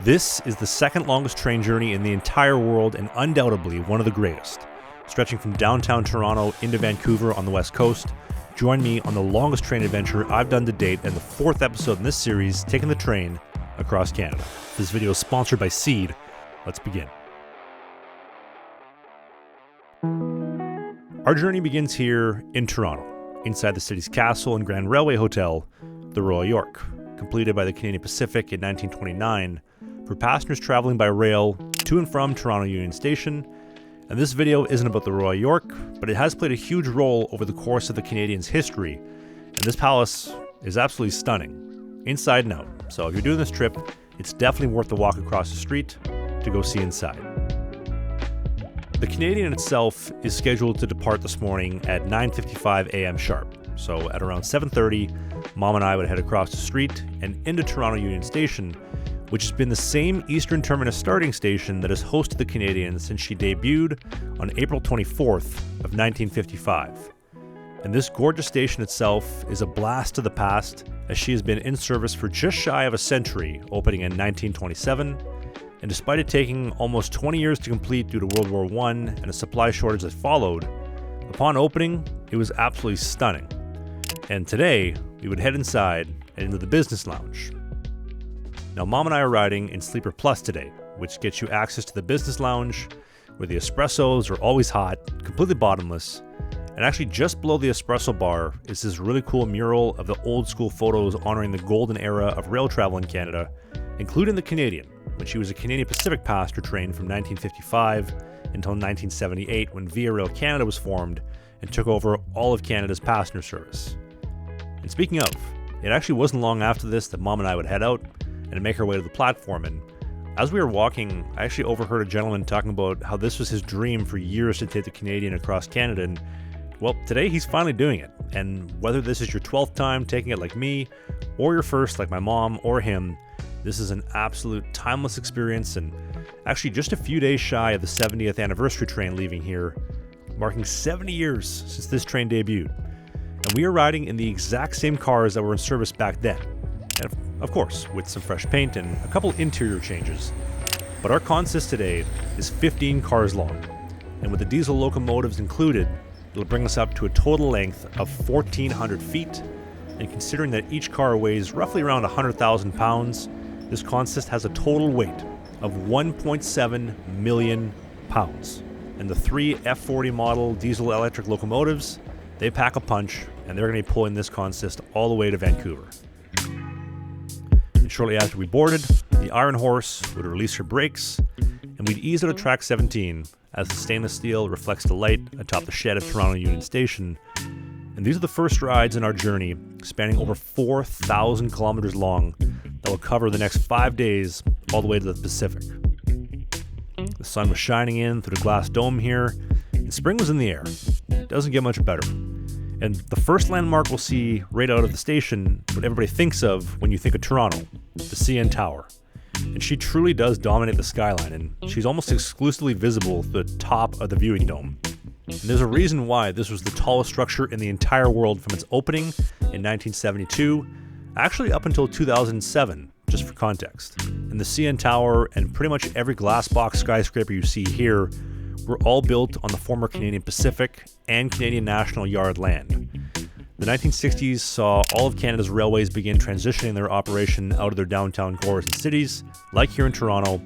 This is the second longest train journey in the entire world and undoubtedly one of the greatest. Stretching from downtown Toronto into Vancouver on the west coast, join me on the longest train adventure I've done to date and the fourth episode in this series, taking the train across Canada. This video is sponsored by Seed. Let's begin. Our journey begins here in Toronto, inside the city's castle and Grand Railway Hotel, the Royal York, completed by the Canadian Pacific in 1929 for passengers traveling by rail to and from Toronto Union Station. And this video isn't about the Royal York, but it has played a huge role over the course of the Canadians' history. And this palace is absolutely stunning, inside and out. So if you're doing this trip, it's definitely worth the walk across the street to go see inside. The Canadian itself is scheduled to depart this morning at 9:55 a.m. sharp. So at around 7:30, Mom and I would head across the street and into Toronto Union Station, which has been the same Eastern Terminus starting station that has hosted the Canadian since she debuted on April 24th of 1955. And this gorgeous station itself is a blast to the past, as she has been in service for just shy of a century, opening in 1927. And despite it taking almost 20 years to complete due to World War I and a supply shortage that followed, upon opening, it was absolutely stunning. And today, we would head inside and into the business lounge. Now, Mom and I are riding in Sleeper Plus today, which gets you access to the business lounge, where the espressos are always hot, completely bottomless. And actually just below the espresso bar is this really cool mural of the old school photos honoring the golden era of rail travel in Canada, including the Canadian, when she was a Canadian Pacific passenger train from 1955 until 1978, when Via Rail Canada was formed and took over all of Canada's passenger service. And speaking of, it actually wasn't long after this that Mom and I would head out and make our way to the platform. And as we were walking, I actually overheard a gentleman talking about how this was his dream for years to take the Canadian across Canada. And well, today he's finally doing it. And whether this is your 12th time taking it like me, or your first like my mom or him, this is an absolute timeless experience, and actually just a few days shy of the 70th anniversary train leaving here, marking 70 years since this train debuted. And we are riding in the exact same cars that were in service back then. And of course, with some fresh paint and a couple interior changes. But our consist today is 15 cars long, and with the diesel locomotives included, it'll bring us up to a total length of 1,400 feet. And considering that each car weighs roughly around 100,000 pounds, this consist has a total weight of 1.7 million pounds. And the three F40 model diesel electric locomotives, they pack a punch, and they're going to be pulling this consist all the way to Vancouver. And shortly after we boarded, the Iron Horse would release her brakes, and we'd ease out of track 17 as the stainless steel reflects the light atop the shed of Toronto Union Station. And these are the first rides in our journey, spanning over 4,000 kilometers long, that will cover the next 5 days all the way to the Pacific. The sun was shining in through the glass dome here, and spring was in the air. It doesn't get much better. And the first landmark we'll see right out of the station, what everybody thinks of when you think of Toronto, the CN Tower. And she truly does dominate the skyline, and she's almost exclusively visible at the top of the viewing dome. And there's a reason why this was the tallest structure in the entire world from its opening in 1972, actually up until 2007, just for context. And the CN Tower and pretty much every glass box skyscraper you see here were all built on the former Canadian Pacific and Canadian National Yard land. The 1960s saw all of Canada's railways begin transitioning their operation out of their downtown cores and cities, like here in Toronto,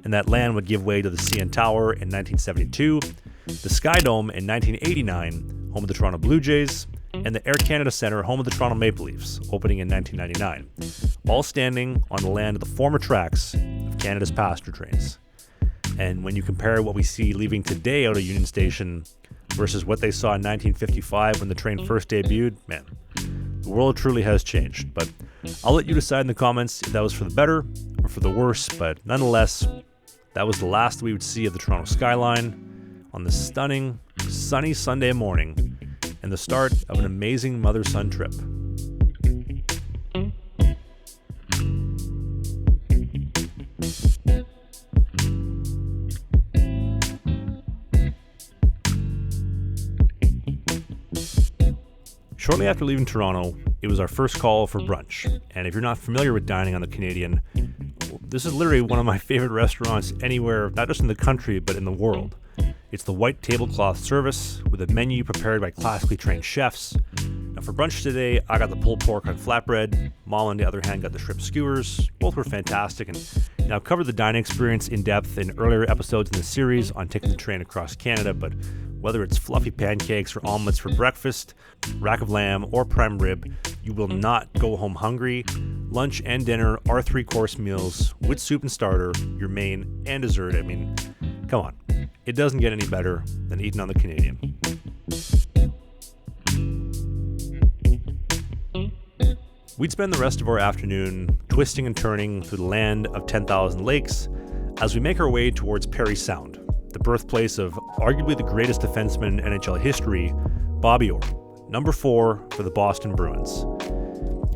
and that land would give way to the CN Tower in 1972, the Sky Dome in 1989, home of the Toronto Blue Jays, and the Air Canada Centre, home of the Toronto Maple Leafs, opening in 1999, all standing on the land of the former tracks of Canada's passenger trains. And when you compare what we see leaving today out of Union Station versus what they saw in 1955 when the train first debuted, man, the world truly has changed. But I'll let you decide in the comments if that was for the better or for the worse, but nonetheless, that was the last we would see of the Toronto skyline on this stunning, sunny Sunday morning, and the start of an amazing mother-son trip. Shortly after leaving Toronto, it was our first call for brunch. And if you're not familiar with dining on the Canadian, This is literally one of my favorite restaurants anywhere, not just in the country, but in the world. It's the white tablecloth service with a menu prepared by classically trained chefs. Now for brunch today, I got the pulled pork on flatbread. Mom, on the other hand, got the shrimp skewers. Both were fantastic, and I've covered the dining experience in depth in earlier episodes in the series on taking the train across Canada, but whether it's fluffy pancakes or omelets for breakfast, rack of lamb, or prime rib, you will not go home hungry. Lunch and dinner are 3-course meals with soup and starter, your main and dessert. I mean, come on. It doesn't get any better than eating on the Canadian. We'd spend the rest of our afternoon twisting and turning through the land of 10,000 lakes as we make our way towards Parry Sound, the birthplace of arguably the greatest defenseman in NHL history, Bobby Orr, number 4 for the Boston Bruins.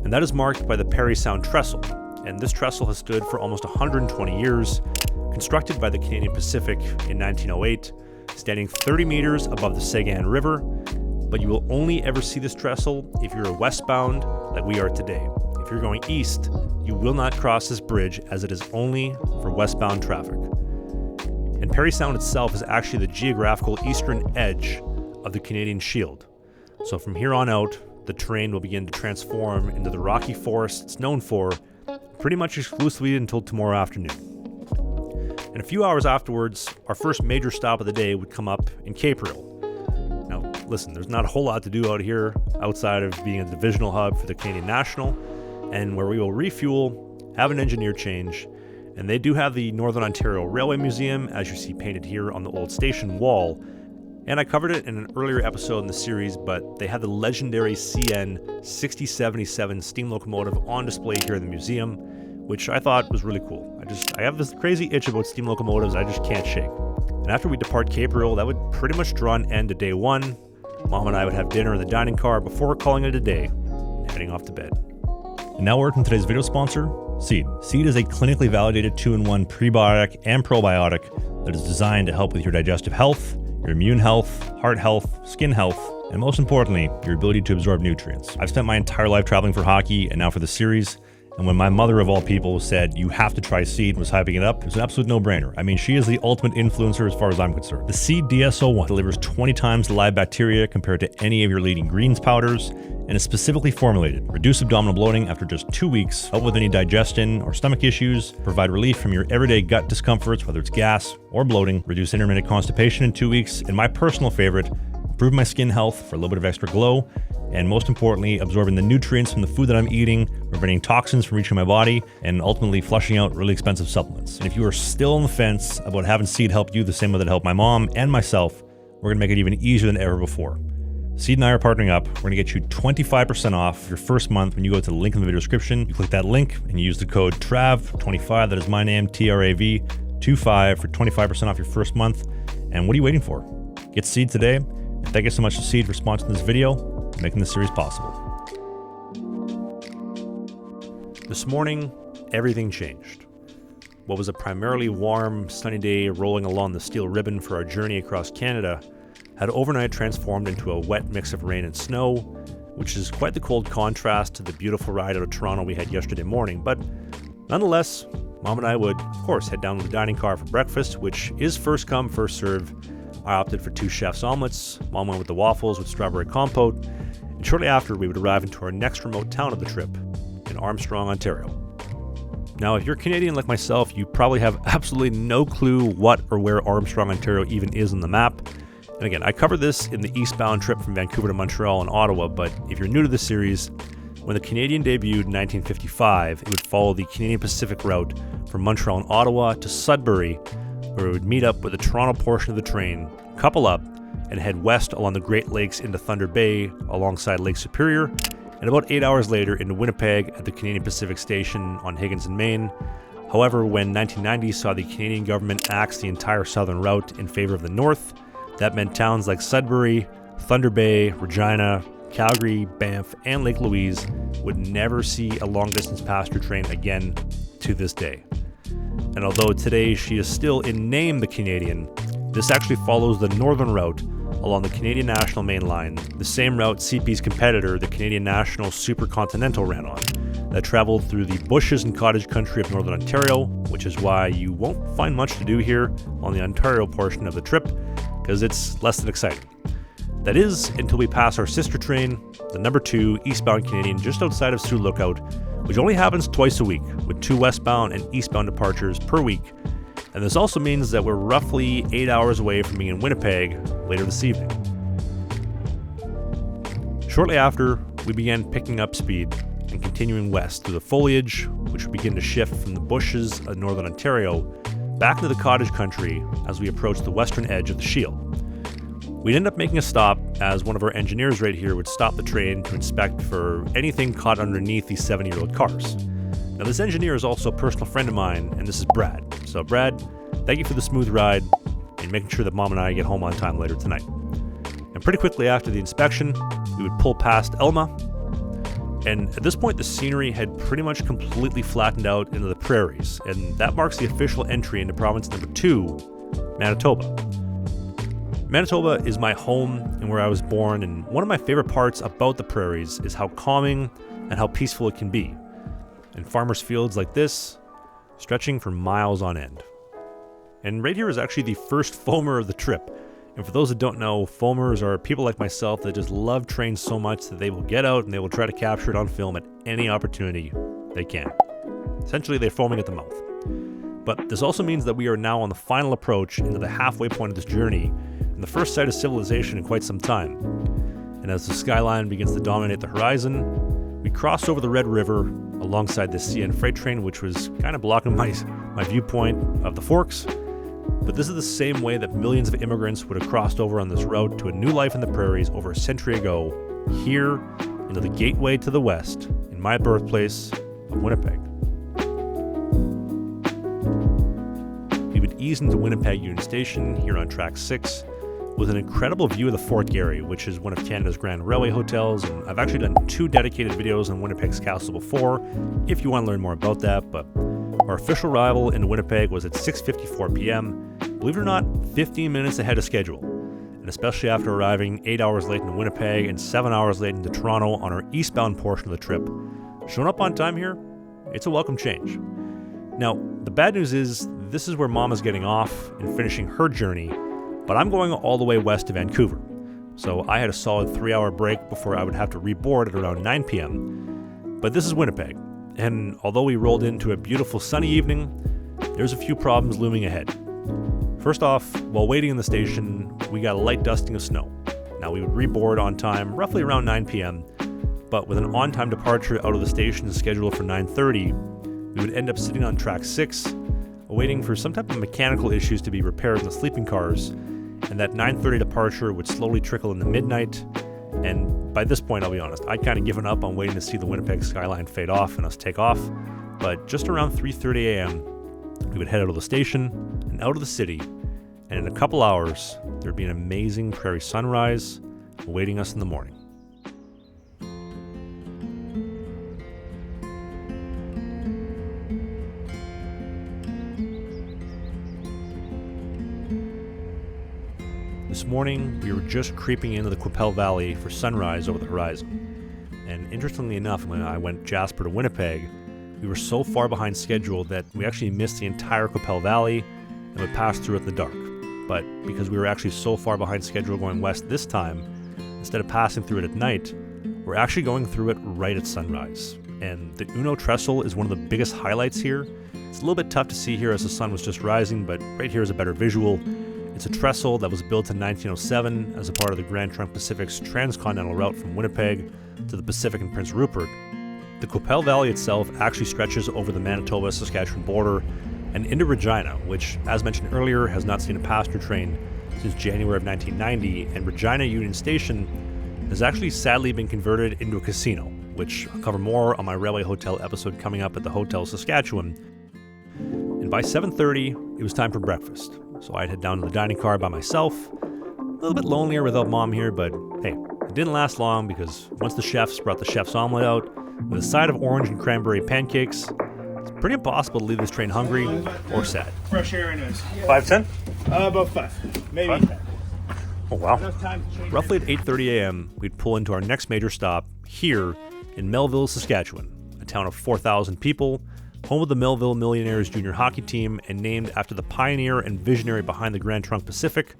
And that is marked by the Parry Sound Trestle, and this trestle has stood for almost 120 years, constructed by the Canadian Pacific in 1908, standing 30 meters above the Sagan River, but you will only ever see this trestle if you're westbound like we are today. If you're going east, you will not cross this bridge as it is only for westbound traffic. And Parry Sound itself is actually the geographical eastern edge of the Canadian Shield. So from here on out, the train will begin to transform into the rocky forest it's known for pretty much exclusively until tomorrow afternoon. And a few hours afterwards, our first major stop of the day would come up in Capreol. Now, listen, there's not a whole lot to do out here outside of being a divisional hub for the Canadian National, and where we will refuel, have an engineer change, and they do have the Northern Ontario Railway Museum, as you see painted here on the old station wall. And I covered it in an earlier episode in the series, but they had the legendary CN 6077 steam locomotive on display here in the museum, which I thought was really cool. I have this crazy itch about steam locomotives I just can't shake. And after we depart Capreol, that would pretty much draw an end to day one. Mom and I would have dinner in the dining car before calling it a day and heading off to bed. And now we're on today's video sponsor, Seed. Seed is a clinically validated 2-in-1 prebiotic and probiotic that is designed to help with your digestive health, your immune health, heart health, skin health, and most importantly, your ability to absorb nutrients. I've spent my entire life traveling for hockey and now for the series. And when my mother of all people said, you have to try Seed and was hyping it up, it was an absolute no-brainer. I mean, she is the ultimate influencer as far as I'm concerned. The Seed DSO1 delivers 20 times the live bacteria compared to any of your leading greens powders, and is specifically formulated. Reduce abdominal bloating after just 2 weeks, help with any digestion or stomach issues, provide relief from your everyday gut discomforts, whether it's gas or bloating, reduce intermittent constipation in 2 weeks, and my personal favorite, improve my skin health for a little bit of extra glow, and most importantly, absorbing the nutrients from the food that I'm eating, preventing toxins from reaching my body, and ultimately flushing out really expensive supplements. And if you are still on the fence about having Seed help you the same way that it helped my mom and myself, we're going to make it even easier than ever before. Seed and I are partnering up. We're going to get you 25% off your first month when you go to the link in the video description. You click that link and you use the code TRAV25, that is my name, TRAV25, for 25% off your first month. And what are you waiting for? Get Seed today. And thank you so much to Seed for sponsoring this video, making this series possible. This morning, everything changed. What was a primarily warm, sunny day rolling along the steel ribbon for our journey across Canada had overnight transformed into a wet mix of rain and snow, which is quite the cold contrast to the beautiful ride out of Toronto we had yesterday morning. But nonetheless, Mom and I would, of course, head down to the dining car for breakfast, which is first come, first serve. I opted for 2 chef's omelets. Mom went with the waffles with strawberry compote. And shortly after, we would arrive into our next remote town of the trip in Armstrong, Ontario. Now, if you're Canadian like myself, you probably have absolutely no clue what or where Armstrong, Ontario even is on the map. And again, I covered this in the eastbound trip from Vancouver to Montreal and Ottawa, but if you're new to the series, when the Canadian debuted in 1955, it would follow the Canadian Pacific route from Montreal and Ottawa to Sudbury, where it would meet up with the Toronto portion of the train, couple up, and head west along the Great Lakes into Thunder Bay alongside Lake Superior, and about 8 hours later into Winnipeg at the Canadian Pacific Station on Higgins and Main. However, when 1990 saw the Canadian government axe the entire southern route in favor of the north, that meant towns like Sudbury, Thunder Bay, Regina, Calgary, Banff, and Lake Louise would never see a long-distance passenger train again to this day. And although today she is still in name the Canadian, this actually follows the northern route along the Canadian National Main Line, the same route CP's competitor, the Canadian National Supercontinental, ran on. that traveled through the bushes and cottage country of northern Ontario, which is why you won't find much to do here on the Ontario portion of the trip, because it's less than exciting. That is, until we pass our sister train, the number 2 eastbound Canadian, just outside of Sioux Lookout, which only happens twice a week, with 2 westbound and eastbound departures per week. And this also means that we're roughly 8 hours away from being in Winnipeg later this evening. Shortly after, we began picking up speed and continuing west through the foliage, which would begin to shift from the bushes of northern Ontario back into the cottage country as we approached the western edge of the Shield. We'd end up making a stop as one of our engineers right here would stop the train to inspect for anything caught underneath these 70-year-old cars. Now, this engineer is also a personal friend of mine, and this is Brad. So, Brad, thank you for the smooth ride and making sure that Mom and I get home on time later tonight. And pretty quickly after the inspection, we would pull past Elma, and at this point the scenery had pretty much completely flattened out into the prairies, and that marks the official entry into province number 2, Manitoba. Manitoba is my home and where I was born, and one of my favorite parts about the prairies is how calming and how peaceful it can be. And farmers' fields like this, stretching for miles on end. And right here is actually the first foamer of the trip. And for those that don't know, foamers are people like myself that just love trains so much that they will get out and they will try to capture it on film at any opportunity they can. Essentially, they're foaming at the mouth. But this also means that we are now on the final approach into the halfway point of this journey, and the first sight of civilization in quite some time. And as the skyline begins to dominate the horizon, we cross over the Red River alongside the CN freight train, which was kind of blocking my viewpoint of the Forks. But this is the same way that millions of immigrants would have crossed over on this route to a new life in the prairies over a century ago, here into the gateway to the west, in my birthplace of Winnipeg. We would ease into Winnipeg Union Station here on track 6 with an incredible view of the Fort Garry, which is one of Canada's Grand Railway hotels, and I've actually done 2 dedicated videos on Winnipeg's castle before, if you want to learn more about that. But our official arrival in Winnipeg was at 6:54 p.m., believe it or not, 15 minutes ahead of schedule. And especially after arriving 8 hours late into Winnipeg and 7 hours late into Toronto on our eastbound portion of the trip, showing up on time here, it's a welcome change. Now, the bad news is this is where Mom is getting off and finishing her journey, but I'm going all the way west to Vancouver. So I had a solid 3-hour break before I would have to reboard at around 9 p.m. But this is Winnipeg, and although we rolled into a beautiful sunny evening, there's a few problems looming ahead. First off, while waiting in the station, we got a light dusting of snow. Now, we would reboard on time roughly around 9 p.m., but with an on-time departure out of the station scheduled for 9:30, we would end up sitting on track 6, waiting for some type of mechanical issues to be repaired in the sleeping cars, and that 9:30 departure would slowly trickle into midnight. And by this point, I'll be honest, I'd kind of given up on waiting to see the Winnipeg skyline fade off and us take off, but just around 3:30 a.m., we would head out of the station and out of the city, and in a couple hours, there'd be an amazing prairie sunrise awaiting us in the morning. This morning, we were just creeping into the Qu'appelle Valley for sunrise over the horizon. And interestingly enough, when I went Jasper to Winnipeg, we were so far behind schedule that we actually missed the entire Qu'appelle Valley and would pass through it in the dark. But because we were actually so far behind schedule going west this time, instead of passing through it at night, we're actually going through it right at sunrise. And the Trestle is one of the biggest highlights here. It's a little bit tough to see here as the sun was just rising, but right here is a better visual. It's a trestle that was built in 1907 as a part of the Grand Trunk Pacific's transcontinental route from Winnipeg to the Pacific and Prince Rupert. The Qu'appelle Valley itself actually stretches over the Manitoba-Saskatchewan border and into Regina, which, as mentioned earlier, has not seen a passenger train since January of 1990, and Regina Union Station has actually sadly been converted into a casino, which I'll cover more on my Railway Hotel episode coming up at the Hotel Saskatchewan. And by 7:30, it was time for breakfast. So I'd head down to the dining car by myself. A little bit lonelier without Mom here, but hey, it didn't last long because once the chefs brought the chef's omelet out with a side of orange and cranberry pancakes, it's pretty impossible to leave this train hungry or sad. Fresh air in it. 5:10? About 5. Maybe 10. Oh, wow. Roughly at 8:30 a.m., we'd pull into our next major stop here in Melville, Saskatchewan, a town of 4,000 people, home of the Melville Millionaires junior hockey team, and named after the pioneer and visionary behind the Grand Trunk Pacific,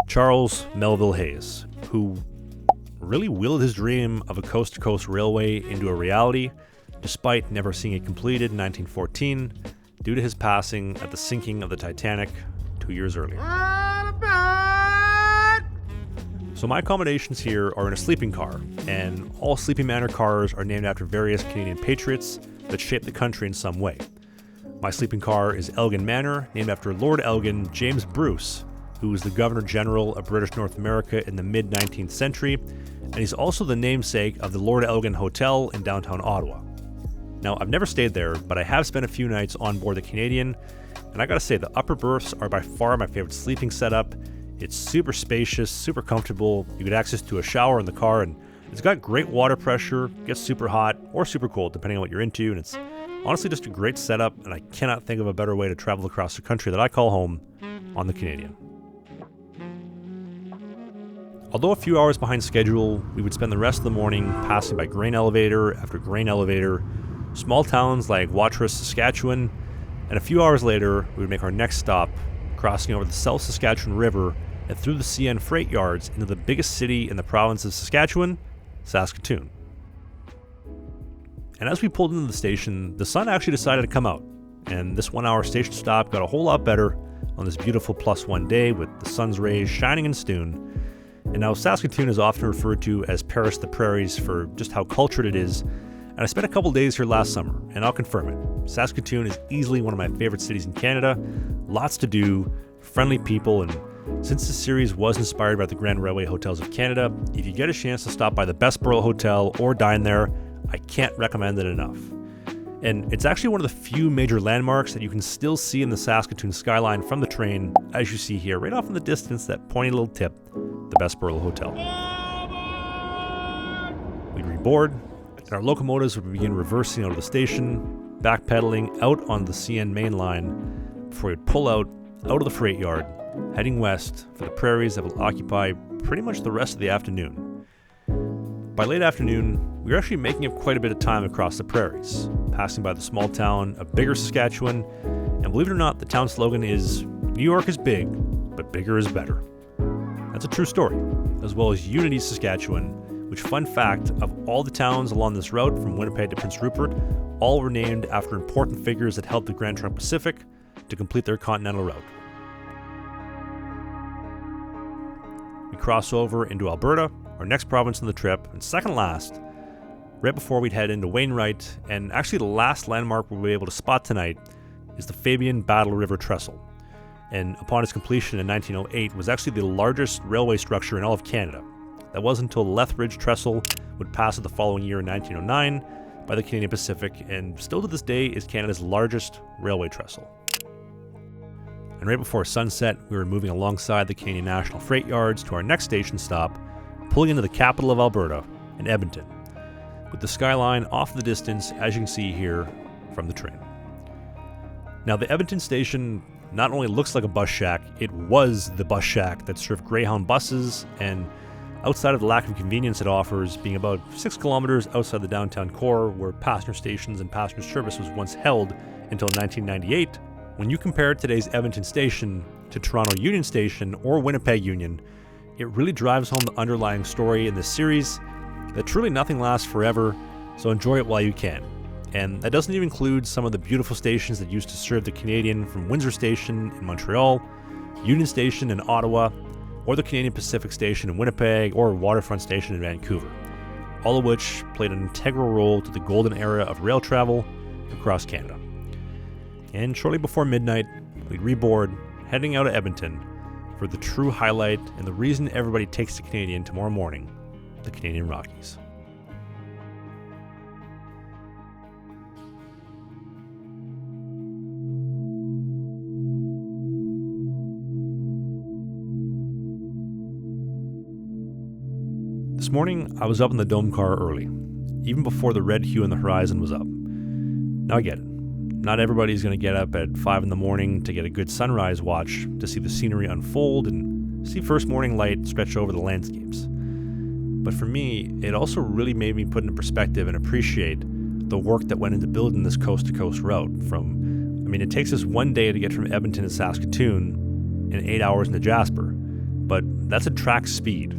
Charles Melville Hayes, who really willed his dream of a coast-to-coast railway into a reality, despite never seeing it completed in 1914, due to his passing at the sinking of the Titanic 2 years earlier. So my accommodations here are in a sleeping car, and all Sleepy Manor cars are named after various Canadian patriots that shaped the country in some way. My sleeping car is Elgin Manor, named after Lord Elgin James Bruce, who was the Governor General of British North America in the mid-19th century, and he's also the namesake of the Lord Elgin Hotel in downtown Ottawa. Now, I've never stayed there, but I have spent a few nights on board the Canadian, and I gotta say, the upper berths are by far my favorite sleeping setup. It's super spacious, super comfortable. You get access to a shower in the car, and it's got great water pressure, gets super hot or super cold depending on what you're into, and it's honestly just a great setup, and I cannot think of a better way to travel across the country that I call home on the Canadian. Although a few hours behind schedule, we would spend the rest of the morning passing by grain elevator after grain elevator, small towns like Watrous, Saskatchewan, and a few hours later, we would make our next stop, crossing over the South Saskatchewan River and through the CN freight yards into the biggest city in the province of Saskatchewan, Saskatoon. And as we pulled into the station, the sun actually decided to come out, and this 1 hour station stop got a whole lot better on this beautiful +1 day with the sun's rays shining in Stoon. And now Saskatoon is often referred to as Paris the Prairies for just how cultured it is. And I spent a couple days here last summer, and I'll confirm it. Saskatoon is easily one of my favorite cities in Canada. Lots to do, friendly people, and since this series was inspired by the Grand Railway Hotels of Canada, if you get a chance to stop by the Best Borough Hotel or dine there, I can't recommend it enough. And it's actually one of the few major landmarks that you can still see in the Saskatoon skyline from the train, as you see here, right off in the distance, that pointy little tip, the Best Borough Hotel. We'd reboard, and our locomotives would begin reversing out of the station, backpedaling out on the CN main line before we'd pull out of the freight yard, heading west for the prairies that will occupy pretty much the rest of the afternoon. By late afternoon, we were actually making up quite a bit of time across the prairies, passing by the small town of Bigger, Saskatchewan, and believe it or not, the town slogan is, "New York is big, but bigger is better." That's a true story, as well as Unity, Saskatchewan, which, fun fact, of all the towns along this route from Winnipeg to Prince Rupert, all were named after important figures that helped the Grand Trunk Pacific to complete their continental route. We cross over into Alberta, our next province on the trip, and second last, right before we'd head into Wainwright, and actually the last landmark we'll be able to spot tonight is the Fabian Battle River Trestle. And upon its completion in 1908, was actually the largest railway structure in all of Canada. That wasn't until Lethbridge Trestle would pass it the following year in 1909 by the Canadian Pacific, and still to this day is Canada's largest railway trestle. And right before sunset, we were moving alongside the Canadian National Freight Yards to our next station stop, pulling into the capital of Alberta, in Edmonton, with the skyline off in the distance, as you can see here from the train. Now, the Edmonton station not only looks like a bus shack, it was the bus shack that served Greyhound buses, and outside of the lack of convenience it offers, being about 6 kilometers outside the downtown core, where passenger stations and passenger service was once held until 1998, when you compare today's Edmonton station to Toronto Union Station or Winnipeg Union, it really drives home the underlying story in this series that truly nothing lasts forever, so enjoy it while you can. And that doesn't even include some of the beautiful stations that used to serve the Canadian, from Windsor Station in Montreal, Union Station in Ottawa, or the Canadian Pacific Station in Winnipeg, or Waterfront Station in Vancouver, all of which played an integral role to the golden era of rail travel across Canada. And shortly before midnight, we'd reboard, heading out of Edmonton for the true highlight and the reason everybody takes the Canadian tomorrow morning, the Canadian Rockies. This morning, I was up in the dome car early, even before the red hue on the horizon was up. Now I get it. Not everybody's going to get up at 5 in the morning to get a good sunrise watch to see the scenery unfold and see first morning light stretch over the landscapes. But for me, it also really made me put into perspective and appreciate the work that went into building this coast-to-coast route. It takes us 1 day to get from Edmonton to Saskatoon and 8 hours into Jasper, but that's at track speed.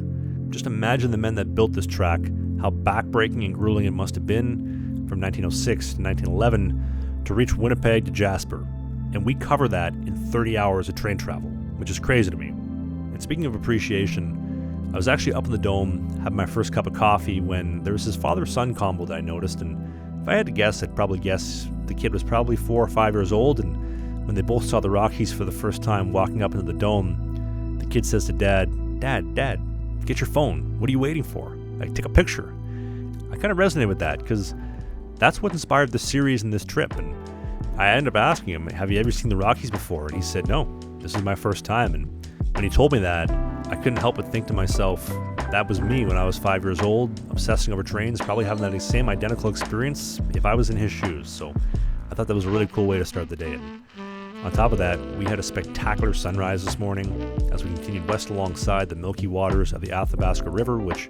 Just imagine the men that built this track, how backbreaking and grueling it must have been from 1906 to 1911 to reach Winnipeg to Jasper. And we cover that in 30 hours of train travel, which is crazy to me. And speaking of appreciation, I was actually up in the Dome having my first cup of coffee when there was this father-son combo that I noticed, and if I had to guess, I'd probably guess the kid was probably 4 or 5 years old, and when they both saw the Rockies for the first time walking up into the Dome, the kid says to Dad, Dad, get your phone. What are you waiting for? Like, take a picture. I kind of resonate with that because that's what inspired the series and this trip, and I ended up asking him, have you ever seen the Rockies before? And he said, no, this is my first time. And when he told me that, I couldn't help but think to myself, that was me when I was 5 years old, obsessing over trains, probably having that same identical experience if I was in his shoes. So I thought that was a really cool way to start the day. And on top of that, we had a spectacular sunrise this morning as we continued west alongside the milky waters of the Athabasca River, which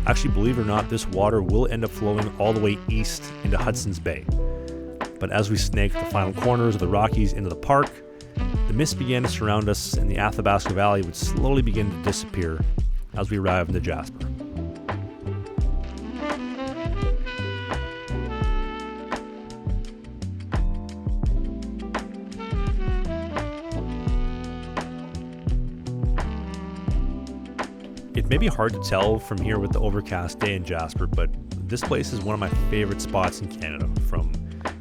actually, believe it or not, this water will end up flowing all the way east into Hudson's Bay. But as we snaked the final corners of the Rockies into the park, the mist began to surround us and the Athabasca Valley would slowly begin to disappear as we arrived into Jasper. It may be hard to tell from here with the overcast day in Jasper, but this place is one of my favorite spots in Canada. From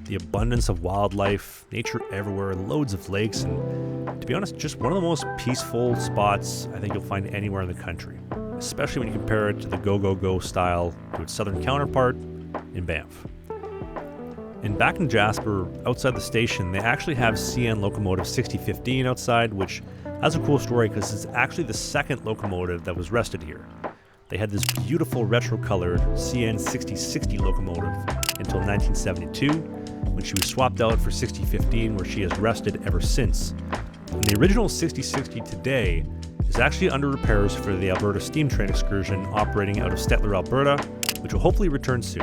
the abundance of wildlife, nature everywhere, loads of lakes, and to be honest, just one of the most peaceful spots I think you'll find anywhere in the country, especially when you compare it to the go style to its southern counterpart in Banff. And back in Jasper, outside the station, they actually have CN locomotive 6015 outside, which has a cool story because it's actually the second locomotive that was rested here. They had this beautiful retro-colored CN 6060 locomotive until 1972, when she was swapped out for 6015, where she has rested ever since. And the original 6060 today is actually under repairs for the Alberta Steam Train excursion operating out of Stettler, Alberta, which will hopefully return soon.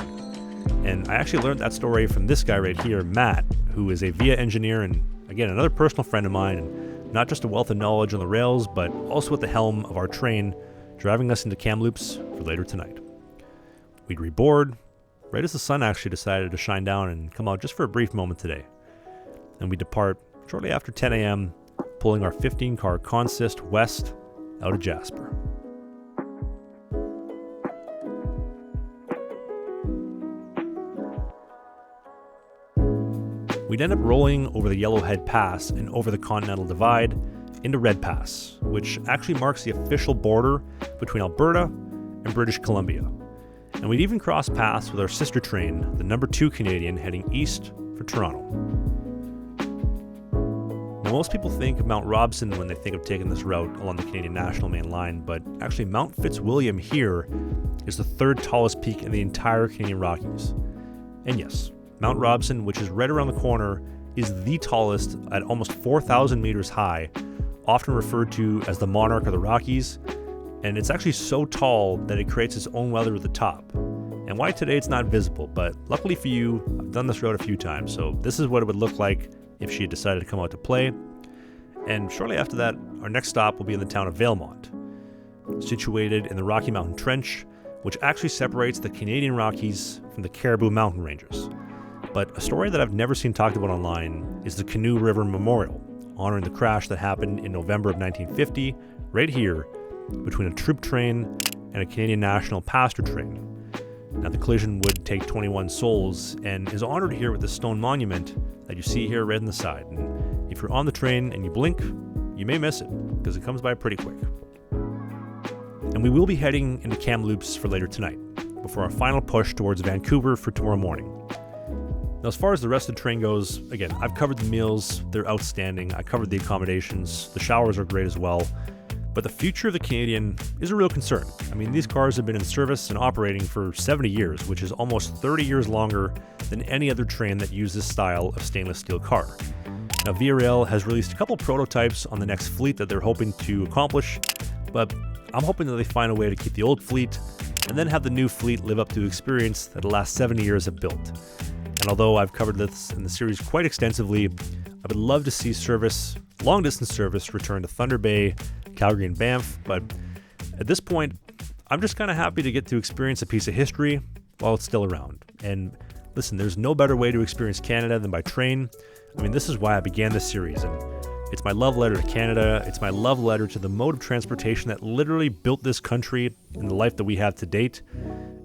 And I actually learned that story from this guy right here, Matt, who is a VIA engineer and, again, another personal friend of mine, and not just a wealth of knowledge on the rails, but also at the helm of our train, driving us into Kamloops for later tonight. We'd reboard right as the sun actually decided to shine down and come out just for a brief moment today. And we depart shortly after 10 a.m., pulling our 15-car consist west out of Jasper. We'd end up rolling over the Yellowhead Pass and over the Continental Divide into Red Pass, which actually marks the official border between Alberta and British Columbia. And we'd even cross paths with our sister train, the number 2 Canadian, heading east for Toronto. Now, most people think of Mount Robson when they think of taking this route along the Canadian National Main Line, but actually Mount Fitzwilliam here is the 3rd tallest peak in the entire Canadian Rockies. And yes, Mount Robson, which is right around the corner, is the tallest at almost 4,000 meters high, often referred to as the monarch of the Rockies, and it's actually so tall that it creates its own weather at the top. And why today it's not visible, but luckily for you, I've done this road a few times, so this is what it would look like if she had decided to come out to play. And shortly after that, our next stop will be in the town of Valemount, situated in the Rocky Mountain Trench, which actually separates the Canadian Rockies from the Caribou Mountain Ranges. But a story that I've never seen talked about online is the Canoe River Memorial, honoring the crash that happened in November of 1950, right here, between a troop train and a Canadian National passenger train. Now, the collision would take 21 souls and is honored here with the stone monument that you see here right on the side. And if you're on the train and you blink, you may miss it because it comes by pretty quick. And we will be heading into Kamloops for later tonight, before our final push towards Vancouver for tomorrow morning. Now, as far as the rest of the train goes, again, I've covered the meals, they're outstanding. I covered the accommodations, the showers are great as well. But the future of the Canadian is a real concern. I mean, these cars have been in service and operating for 70 years, which is almost 30 years longer than any other train that uses this style of stainless steel car. Now, Via Rail has released a couple prototypes on the next fleet that they're hoping to accomplish, but I'm hoping that they find a way to keep the old fleet and then have the new fleet live up to the experience that the last 70 years have built. And although I've covered this in the series quite extensively, I would love to see long distance service return to Thunder Bay, Calgary, and Banff. But at this point, I'm just kind of happy to get to experience a piece of history while it's still around. And listen, there's no better way to experience Canada than by train. I mean, this is why I began this series, and it's my love letter to Canada. It's my love letter to the mode of transportation that literally built this country and the life that we have to date.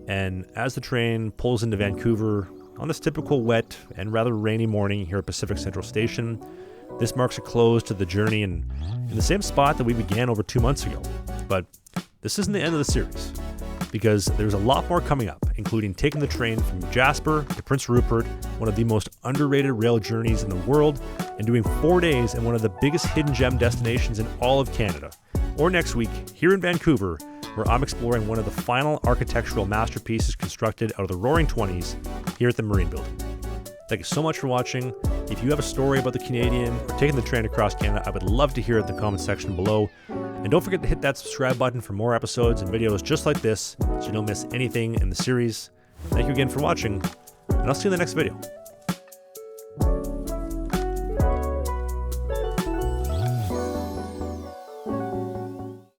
And as the train pulls into Vancouver on this typical wet and rather rainy morning here at Pacific Central Station, this marks a close to the journey in the same spot that we began over 2 months ago. But this isn't the end of the series, because there's a lot more coming up, including taking the train from Jasper to Prince Rupert, one of the most underrated rail journeys in the world, and doing 4 days in one of the biggest hidden gem destinations in all of Canada. Or next week, here in Vancouver, where I'm exploring one of the final architectural masterpieces constructed out of the Roaring 20s here at the Marine Building. Thank you so much for watching. If you have a story about the Canadian or taking the train across Canada, I would love to hear it in the comment section below. And don't forget to hit that subscribe button for more episodes and videos just like this so you don't miss anything in the series. Thank you again for watching, and I'll see you in the next video.